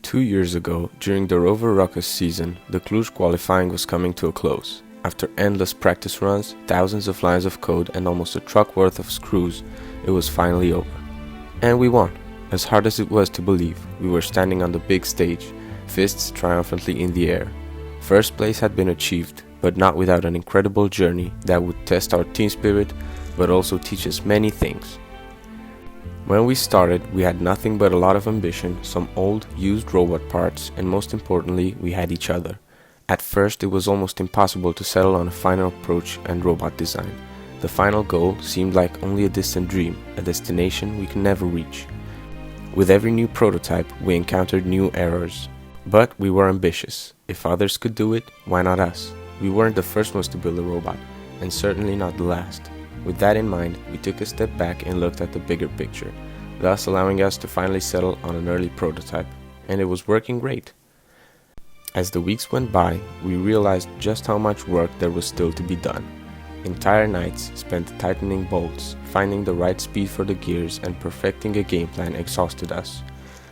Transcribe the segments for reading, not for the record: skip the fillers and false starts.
2 years ago, during the Rover Ruckus season, the Cluj qualifying was coming to a close. After endless practice runs, thousands of lines of code and almost a truck worth of screws, it was finally over. And we won. As hard as it was to believe, we were standing on the big stage, fists triumphantly in the air. First place had been achieved, but not without an incredible journey that would test our team spirit, but also teach us many things. When we started, we had nothing but a lot of ambition, some old, used robot parts, and most importantly, we had each other. At first, it was almost impossible to settle on a final approach and robot design. The final goal seemed like only a distant dream, a destination we could never reach. With every new prototype, we encountered new errors. But we were ambitious. If others could do it, why not us? We weren't the first ones to build a robot, and certainly not the last. With that in mind, we took a step back and looked at the bigger picture, thus allowing us to finally settle on an early prototype, and it was working great. As the weeks went by, we realized just how much work there was still to be done. Entire nights spent tightening bolts, finding the right speed for the gears, and perfecting a game plan exhausted us.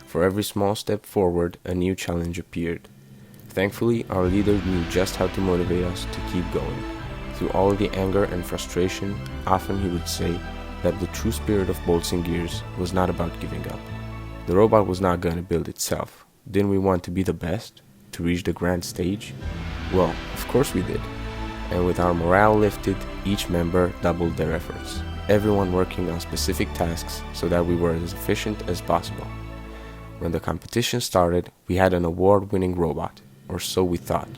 For every small step forward, a new challenge appeared. Thankfully, our leader knew just how to motivate us to keep going. Through all the anger and frustration, often he would say that the true spirit of Bolts and Gears was not about giving up. The robot was not going to build itself. Didn't we want to be the best? To reach the grand stage? Well, of course we did. And with our morale lifted, each member doubled their efforts, everyone working on specific tasks so that we were as efficient as possible. When the competition started, we had an award-winning robot, or so we thought.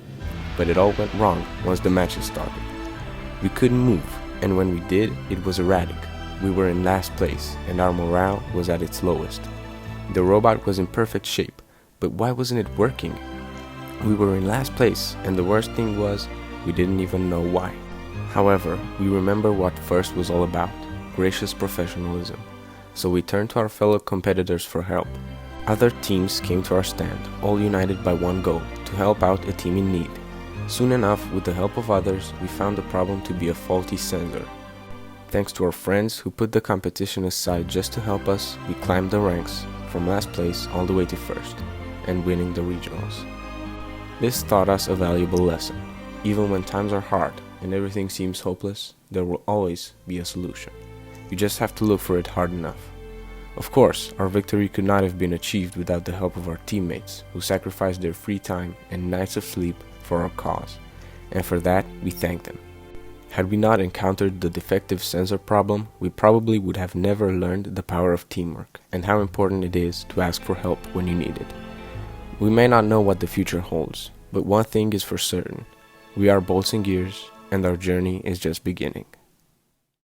But it all went wrong once the matches started. We couldn't move, and when we did, it was erratic. We were in last place, and our morale was at its lowest. The robot was in perfect shape, but why wasn't it working? We were in last place, and the worst thing was, we didn't even know why. However, we remember what FIRST was all about, gracious professionalism. So we turned to our fellow competitors for help. Other teams came to our stand, all united by one goal, to help out a team in need. Soon enough, with the help of others, we found the problem to be a faulty sensor. Thanks to our friends who put the competition aside just to help us, we climbed the ranks, from last place all the way to first, and winning the regionals. This taught us a valuable lesson. Even when times are hard and everything seems hopeless, there will always be a solution. You just have to look for it hard enough. Of course, our victory could not have been achieved without the help of our teammates, who sacrificed their free time and nights of sleep for our cause, and for that we thank them. Had we not encountered the defective sensor problem, we probably would have never learned the power of teamwork and how important it is to ask for help when you need it. We may not know what the future holds, but one thing is for certain: we are Bolts and Gears, and our journey is just beginning.